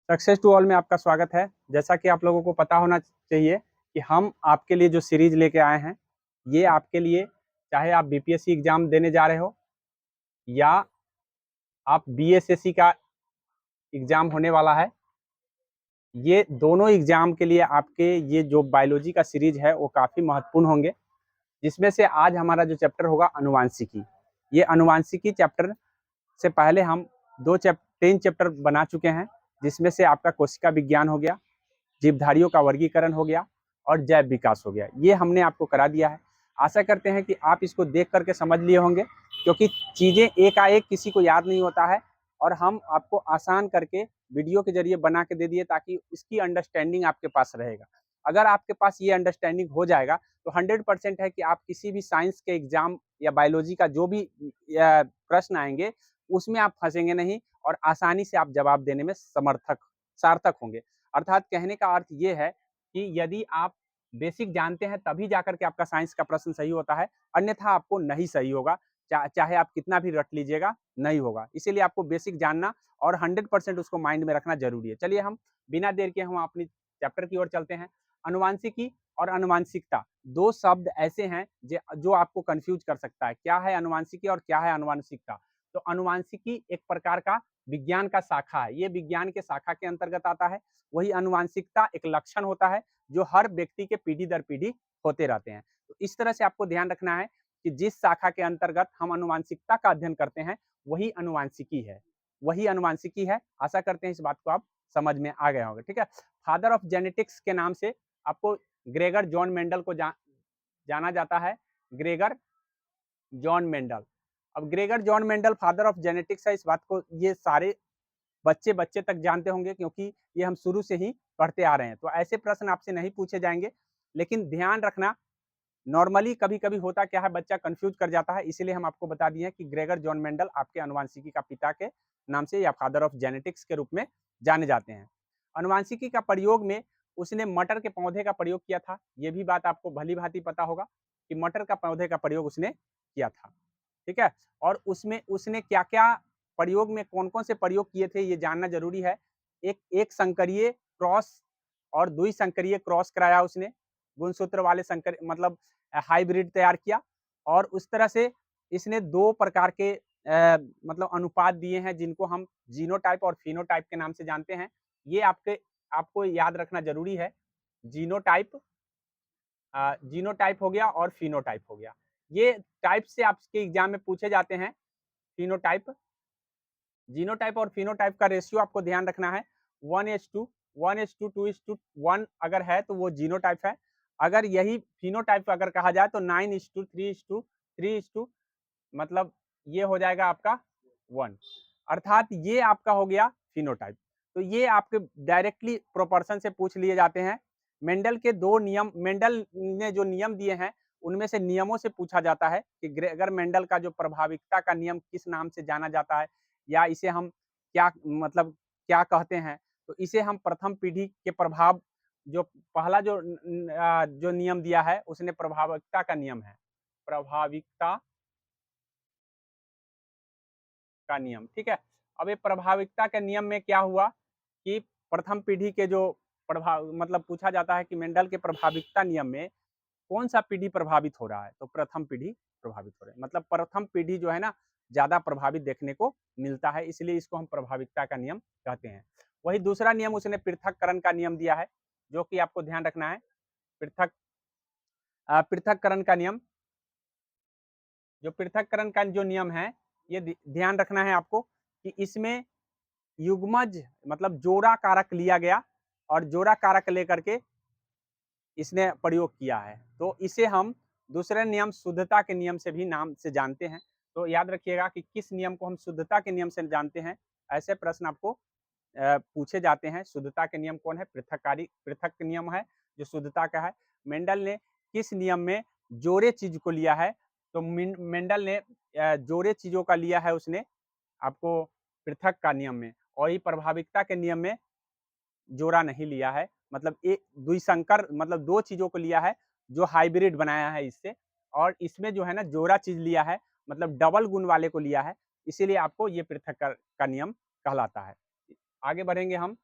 Success to all में आपका स्वागत है। जैसा कि आप लोगों को पता होना चाहिए कि हम आपके लिए जो सीरीज लेके आए हैं, ये आपके लिए, चाहे आप बीपीएससी एग्जाम देने जा रहे हो या आप बीएसएससी का एग्जाम होने वाला है, ये दोनों एग्जाम के लिए आपके ये जो बायोलॉजी का सीरीज है वो काफ़ी महत्वपूर्ण होंगे। जिसमें से आज हमारा जो चैप्टर होगा अनुवांशिकी। ये अनुवांशिकी चैप्टर से पहले हम 3 चैप्टर बना चुके हैं, जिसमें से आपका कोशिका विज्ञान हो गया, जीवधारियों का वर्गीकरण हो गया और जैव विकास हो गया। ये हमने आपको करा दिया है। आशा करते हैं कि आप इसको देख करके समझ लिए होंगे, क्योंकि चीज़ें एकाएक किसी को याद नहीं होता है और हम आपको आसान करके वीडियो के जरिए बना के दे दिए ताकि इसकी अंडरस्टैंडिंग आपके पास रहेगा। अगर आपके पास ये अंडरस्टैंडिंग हो जाएगा तो 100% है कि आप किसी भी साइंस के एग्जाम या बायोलॉजी का जो भी प्रश्न आएंगे उसमें आप फंसेंगे नहीं और आसानी से आप जवाब देने में सार्थक होंगे। अर्थात कहने का अर्थ ये है कि यदि आप बेसिक जानते हैं तभी जाकर के आपका साइंस का प्रश्न सही होता है, अन्यथा आपको नहीं सही होगा। चाहे आप कितना भी रट लीजिएगा, नहीं होगा। इसीलिए आपको बेसिक जानना और 100% उसको माइंड में रखना जरूरी है। चलिए हम बिना देर के हम अपनी चैप्टर की ओर चलते हैं। अनुवांशिकी और अनुवांशिकता दो शब्द ऐसे हैं जो आपको कंफ्यूज कर सकता है। क्या है अनुवांशिकी और क्या है अनुवांशिकता? तो अनुवांशिकी एक प्रकार का विज्ञान का शाखा है, ये विज्ञान के शाखा के अंतर्गत आता है। वही अनुवांशिकता एक लक्षण होता है जो हर व्यक्ति के पीढ़ी दर पीढ़ी होते रहते हैं। तो इस तरह से आपको ध्यान रखना है कि जिस शाखा के अंतर्गत हम अनुवांशिकता का अध्ययन करते हैं वही अनुवांशिकी है, वही अनुवांशिकी है। आशा करते हैं इस बात को आप समझ में आ गए होंगे। ठीक है, फादर ऑफ जेनेटिक्स के नाम से आपको ग्रेगर जॉन मेंडल को जाना जाता है। Gregor John Mendel. अब Gregor John Mendel father of genetics है, इस बात को ये सारे बच्चे बच्चे तक जानते होंगे, क्योंकि ये हम शुरू से ही पढ़ते आ रहे हैं। तो ऐसे प्रश्न आपसे नहीं पूछे जाएंगे, लेकिन ध्यान रखना, नॉर्मली कभी कभी होता क्या है, बच्चा कंफ्यूज कर जाता है। इसीलिए हम आपको बता दिए हैं कि ग्रेगर जॉन मेंडल आपके अनुवांशिकी का पिता के नाम से या फादर ऑफ जेनेटिक्स के रूप में जाने जाते हैं। अनुवांशिकी का प्रयोग में उसने मटर के पौधे का प्रयोग किया था। ये भी बात आपको भली भांति पता होगा कि मटर का पौधे का प्रयोग उसने किया था। ठीक है, और उसमें उसने क्या क्या प्रयोग में कौन कौन से प्रयोग किए थे ये जानना जरूरी है। एक संकरीय क्रॉस और द्विसंकरीय क्रॉस कराया उसने, गुणसूत्र वाले संकर मतलब हाइब्रिड तैयार किया। और उस तरह से इसने दो प्रकार के मतलब अनुपात दिए हैं जिनको हम जीनोटाइप और फिनोटाइप के नाम से जानते हैं। ये आपको याद रखना जरूरी है। जीनोटाइप जीनोटाइप हो गया और फिनोटाइप हो गया। ये टाइप से आपके एग्जाम में पूछे जाते हैं। फिनोटाइप, जीनोटाइप और फिनोटाइप का रेशियो आपको ध्यान रखना है 1:2, 1:2, 2:1 अगर है तो वो जीनोटाइप है। अगर यही फिनोटाइप अगर कहा जाए तो 9:3:3 मतलब ये हो जाएगा आपका 1, अर्थात ये आपका हो गया फिनोटाइप। तो ये आपके डायरेक्टली प्रोपोर्शन से पूछ लिए जाते हैं। मेंडल के दो नियम, मेंडल ने जो नियम दिए हैं उनमें से नियमों से पूछा जाता है कि ग्रेगर मेंडल का जो प्रभाविकता का नियम किस नाम से जाना जाता है, या इसे हम क्या मतलब क्या कहते हैं। तो इसे हम प्रथम पीढ़ी के प्रभाव, जो पहला जो नियम दिया है उसने प्रभाविकता का नियम है, प्रभाविकता का नियम। ठीक है, अब ये प्रभाविकता के नियम में क्या हुआ कि प्रथम पीढ़ी के जो प्रभाव मतलब पूछा जाता है कि मेंडल के प्रभाविकता नियम में कौन सा पीढ़ी प्रभावित हो रहा है, तो प्रथम पीढ़ी प्रभावित हो रही है। मतलब प्रथम पीढ़ी जो है ना ज्यादा प्रभावित देखने को मिलता है, इसलिए इसको हम प्रभाविकता का नियम कहते हैं। वही दूसरा नियम उसने पृथक्करण का नियम दिया है, जो कि आपको ध्यान रखना है। पृथक्करण का नियम, जो पृथक्करण का जो नियम है ये ध्यान रखना है आपको कि इसमें युग्मज मतलब जोड़ा कारक लिया गया और जोड़ा कारक लेकर के इसने प्रयोग किया है। तो इसे हम दूसरे नियम शुद्धता के नियम से भी नाम से जानते हैं। तो याद रखिएगा कि किस नियम को हम शुद्धता के नियम से जानते हैं। ऐसे प्रश्न आपको पूछे जाते हैं। शुद्धता के नियम कौन है? पृथक नियम है जो शुद्धता का है। मेंडल ने किस नियम में जोड़े चीज को लिया है? तो मेंडल ने जोड़े चीजों का लिया है उसने आपको पृथक का नियम में, और ये प्रभाविकता के नियम में जोड़ा नहीं लिया है। मतलब एक द्विसंकर मतलब दो चीजों को लिया है जो हाइब्रिड बनाया है इससे, और इसमें जो है ना जोड़ा चीज लिया है मतलब डबल गुण वाले को लिया है, इसीलिए आपको ये पृथक का नियम कहलाता है। आगे बढ़ेंगे हम।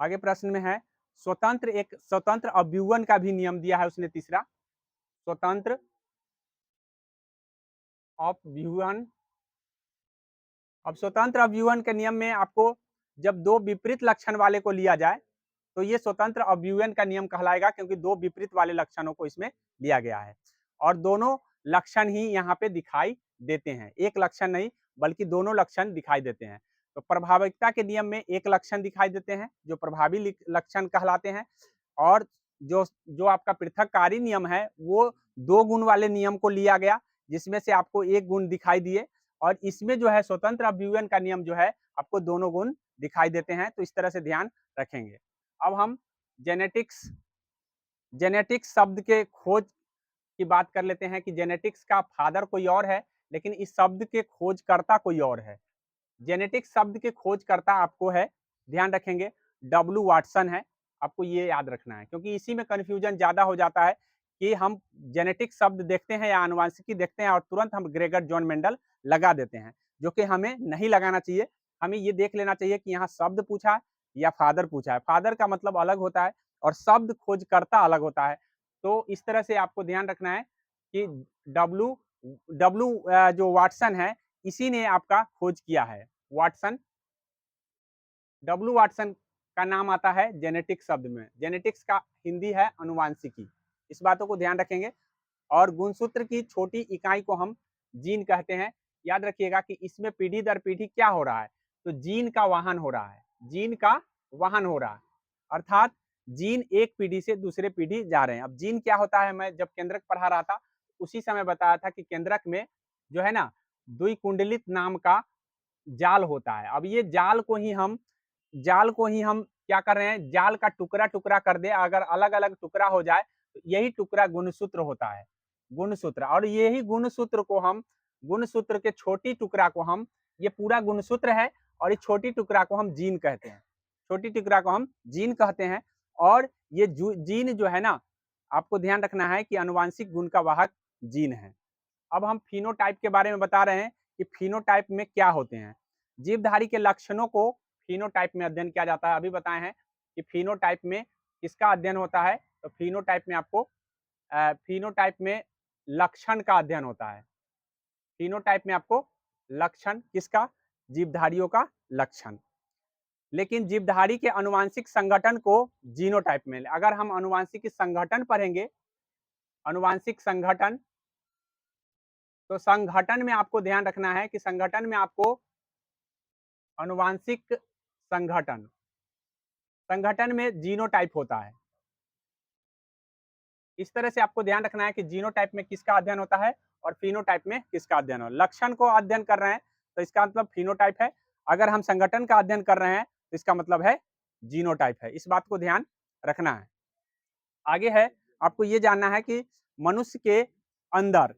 आगे प्रश्न में है स्वतंत्र अव्यूहन का भी नियम दिया है उसने तीसरा, स्वतंत्र अव्यूहन। अब स्वतंत्र अव्यूहन के नियम में आपको जब दो विपरीत लक्षण वाले को लिया जाए तो ये स्वतंत्र अव्यूहन का नियम कहलाएगा, क्योंकि दो विपरीत वाले लक्षणों को इसमें लिया गया है और दोनों लक्षण ही यहाँ पे दिखाई देते हैं, एक लक्षण नहीं बल्कि दोनों लक्षण दिखाई देते हैं। तो प्रभाविकता के नियम में एक लक्षण दिखाई देते हैं जो प्रभावी लक्षण कहलाते हैं, और जो जो आपका पृथककारी नियम है वो दो गुण वाले नियम को लिया गया जिसमें से आपको एक गुण दिखाई दिए, और इसमें जो है स्वतंत्र अव्यूहन का नियम जो है आपको दोनों गुण दिखाई देते हैं। तो इस तरह से ध्यान रखेंगे। अब हम जेनेटिक्स जेनेटिक्स शब्द के खोज की बात कर लेते हैं कि जेनेटिक्स का फादर कोई और है लेकिन इस शब्द के खोजकर्ता कोई और है। जेनेटिक्स शब्द के खोजकर्ता आपको है, ध्यान रखेंगे, डब्ल्यू वाटसन है। आपको ये याद रखना है क्योंकि इसी में कंफ्यूजन ज्यादा हो जाता है कि हम जेनेटिक्स शब्द देखते हैं या आनुवंशिकी देखते हैं और तुरंत हम ग्रेगर जॉन मेंडल लगा देते हैं, जो कि हमें नहीं लगाना चाहिए। हमें ये देख लेना चाहिए कि यहाँ शब्द पूछा है या फादर पूछा है। फादर का मतलब अलग होता है और शब्द खोजकर्ता अलग होता है। तो इस तरह से आपको ध्यान रखना है कि डब्ल्यू डब्ल्यू जो वाटसन है इसी ने आपका खोज किया है। वाटसन, डब्ल्यू वाटसन का नाम आता है जेनेटिक्स शब्द में। जेनेटिक्स का हिंदी है अनुवांशिकी। इस बातों को ध्यान रखेंगे। और गुणसूत्र की छोटी इकाई को हम जीन कहते हैं। याद रखिएगा कि इसमें पीढ़ी दर पीढ़ी क्या हो रहा है, तो जीन का वाहन हो रहा है, जीन का वाहन हो रहा है, अर्थात जीन एक पीढ़ी से दूसरे पीढ़ी जा रहे हैं। अब जीन क्या होता है, मैं जब केंद्रक पढ़ा रहा था उसी समय बताया था कि केंद्रक में जो है ना द्विकुंडलित नाम का जाल होता है। अब ये जाल को ही हम क्या कर रहे हैं, जाल का टुकड़ा टुकड़ा कर दे, अगर अलग अलग टुकड़ा हो जाए तो यही टुकड़ा गुणसूत्र होता है, गुणसूत्र। और यही गुणसूत्र को हम, गुणसूत्र के छोटी टुकड़ा को हम, ये पूरा गुणसूत्र है और इस छोटी टुकड़ा को हम जीन कहते हैं, छोटी टुकड़ा को हम जीन कहते हैं। और ये जीन जो है ना, आपको ध्यान रखना है कि अनुवांशिक गुण का वाहक जीन है। अब हम फिनोटाइप के बारे में बता रहे हैं कि फिनोटाइप में क्या होते हैं। जीवधारी के लक्षणों को फिनोटाइप में अध्ययन किया जाता है। अभी बताए हैं कि फिनोटाइप में किसका अध्ययन होता है, तो फिनोटाइप में आपको फिनोटाइप में लक्षण का अध्ययन होता है। फिनोटाइप में आपको लक्षण किसका, जीवधारियों का लक्षण। लेकिन जीवधारी के अनुवांशिक संगठन को जीनोटाइप में, अगर हम अनुवांशिक संगठन पढ़ेंगे, अनुवांशिक संगठन, तो संगठन में आपको ध्यान रखना है कि संगठन में आपको अनुवांशिक संगठन, संगठन में जीनोटाइप होता है। इस तरह से आपको ध्यान रखना है कि जीनोटाइप में किसका अध्ययन होता है और फिनोटाइप में किसका अध्ययन हो। लक्षण को अध्ययन कर रहे हैं तो इसका मतलब फिनोटाइप है, अगर हम संगठन का अध्ययन कर रहे हैं तो इसका मतलब है जीनोटाइप है। इस बात को ध्यान रखना है। आगे है, आपको ये जानना है कि मनुष्य के अंदर,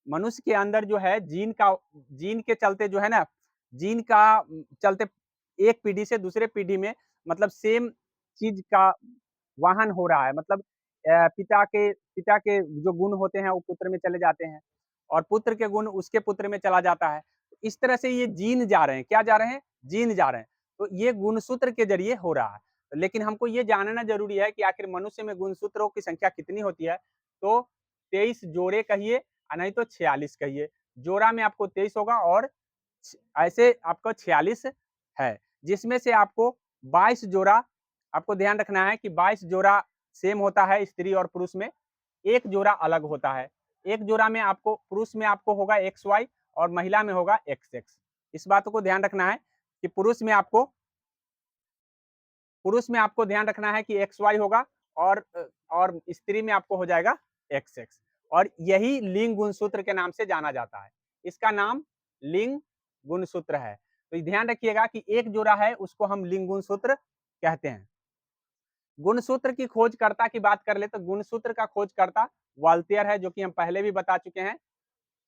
मनुष्य के अंदर जो है जीन का, जीन के चलते जो है ना, जीन का चलते एक पीढ़ी से दूसरे पीढ़ी में मतलब सेम चीज का वाहन हो रहा है। मतलब पिता के जो गुण होते हैं वो पुत्र में चले जाते हैं और पुत्र के गुण उसके पुत्र में चला जाता है। इस तरह से ये जीन जा रहे हैं, क्या जा रहे हैं, जीन जा रहे हैं। तो ये गुणसूत्र के जरिए हो रहा है। लेकिन हमको ये जानना जरूरी है कि आखिर मनुष्य में गुणसूत्रों की संख्या कितनी होती है। तो 23 जोड़े कहिए नहीं तो 46 कहिए। जोड़ा में आपको 23 होगा और ऐसे आपको 46 है, जिसमें से आपको 22 जोड़ा, आपको ध्यान रखना है कि 22 जोड़ा सेम होता है स्त्री और पुरुष में, एक जोड़ा अलग होता है। एक जोड़ा में आपको, पुरुष में आपको होगा XY और महिला में होगा XX। इस बात को ध्यान रखना है कि पुरुष में आपको ध्यान रखना है कि XY होगा और स्त्री में आपको हो जाएगा XX। और यही लिंग गुणसूत्र के नाम से जाना जाता है। इसका नाम लिंग गुणसूत्र है। तो ध्यान रखिएगा कि एक जोड़ा है उसको हम लिंग गुणसूत्र कहते हैं। गुणसूत्र की खोजकर्ता की बात कर ले तो गुणसूत्र का खोजकर्ता वाल्थियर है, जो कि हम पहले भी बता चुके हैं।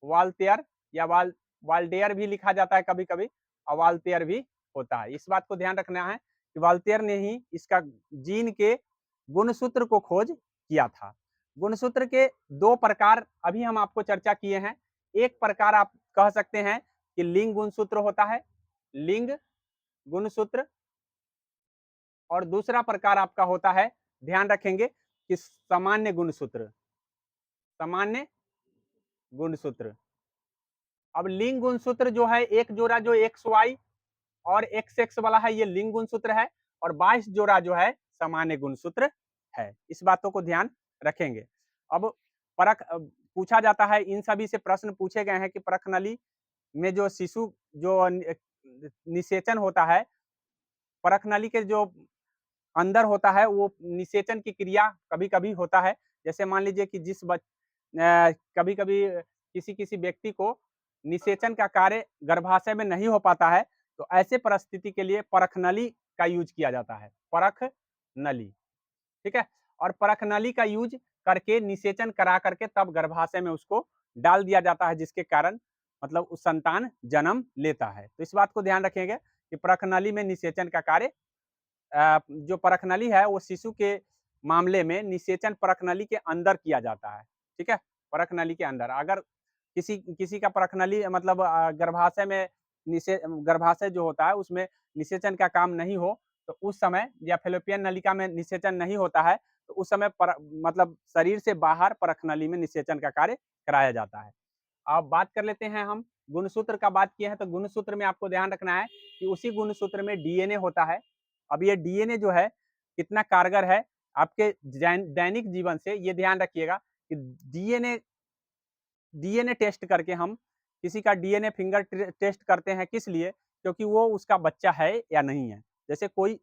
वाल्थियर या वाल्डेयर भी लिखा जाता है कभी कभी, और वाल्थियर भी होता है। इस बात को ध्यान रखना है कि वाल्थियर ने ही इसका जीन के गुणसूत्र को खोज किया था। गुणसूत्र के दो प्रकार अभी हम आपको चर्चा किए हैं। एक प्रकार आप कह सकते हैं कि लिंग गुणसूत्र होता है, लिंग गुणसूत्र, और दूसरा प्रकार आपका होता है, ध्यान रखेंगे कि सामान्य गुणसूत्र। सामान्य गुणसूत्र। अब लिंग गुणसूत्र जो है, एक जोड़ा जो एक्स वाई और एक्स एक्स वाला है, ये लिंग गुणसूत्र है, और 22 जोड़ा जो है सामान्य गुणसूत्र है। इस बातों को ध्यान रखेंगे। अब परख पूछा जाता है, इन सभी से प्रश्न पूछे गए हैं कि परख नली में जो शिशु जो निषेचन होता है, परख नली के जो अंदर होता है, वो निषेचन की क्रिया कभी-कभी होता है। जैसे मान लीजिए कि कभी-कभी किसी-किसी व्यक्ति को निषेचन का कार्य गर्भाशय में नहीं हो पाता है, तो ऐसे परिस्थिति के लिए परख नली का यूज किया जाता है। परख नली, ठीक है? और परख नली का यूज करके निषेचन करा करके तब गर्भाशय में उसको डाल दिया जाता है, जिसके कारण मतलब उस संतान जन्म लेता है। तो इस बात को ध्यान रखेंगे कि परख नली में निषेचन का कार्य जो परख नली है, वो शिशु के मामले में निषेचन परख नली के अंदर किया जाता है, ठीक है? परख नली के अंदर अगर किसी किसी का परख नली मतलब गर्भाशय में गर्भाशय जो होता है उसमें निषेचन का काम नहीं हो, तो उस समय या फैलोपियन नलिका में निषेचन नहीं होता है, तो उस समय मतलब शरीर से बाहर परख नली में निषेचन का कार्य कराया जाता है। अब बात कर लेते हैं, हम गुणसूत्र का बात किए हैं, तो गुणसूत्र में आपको ध्यान रखना है कि उसी गुणसूत्र में डीएनए होता है। अब ये डीएनए जो है कितना कारगर है आपके दैनिक जीवन से, ये ध्यान रखिएगा कि डीएनए डीएनए टेस्ट करके हम किसी का डीएनए फिंगर टेस्ट करते हैं, किस लिए? क्योंकि वो उसका बच्चा है या नहीं है। जैसे कोई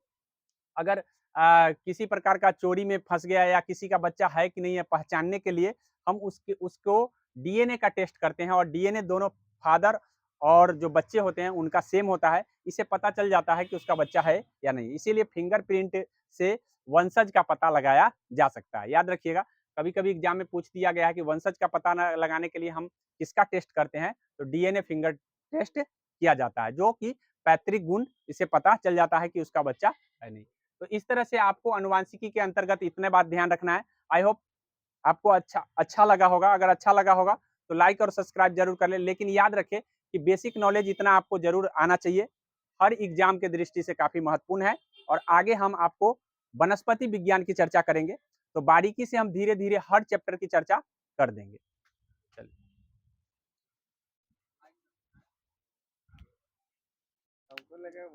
अगर किसी प्रकार का चोरी में फंस गया या किसी का बच्चा है कि नहीं है, पहचानने के लिए हम उसको डीएनए का टेस्ट करते हैं, और डीएनए दोनों फादर और जो बच्चे होते हैं उनका सेम होता है। इससे पता चल जाता है कि उसका बच्चा है या नहीं। इसीलिए फिंगरप्रिंट से वंशज का पता लगाया जा सकता है। याद रखिएगा, कभी-कभी एग्जाम में पूछ दिया गया है कि वंशज का पता लगाने के लिए हम किसका टेस्ट करते हैं, तो डीएनए फिंगर टेस्ट किया जाता है, जो कि पैतृक गुण, इससे पता चल जाता है कि उसका बच्चा है नहीं। तो इस तरह से आपको आनुवांशिकी के अंतर्गत इतने बात ध्यान रखना है। आई होप आपको अच्छा लगा होगा। अगर अच्छा लगा होगा तो लाइक और सब्सक्राइब जरूर कर लें, लेकिन याद रखें कि बेसिक नॉलेज इतना आपको जरूर आना चाहिए, हर एग्जाम के दृष्टि से काफी महत्वपूर्ण है। और आगे हम आपको वनस्पति विज्ञान की चर्चा करेंगे, तो बारीकी से हम धीरे धीरे हर चैप्टर की चर्चा कर देंगे।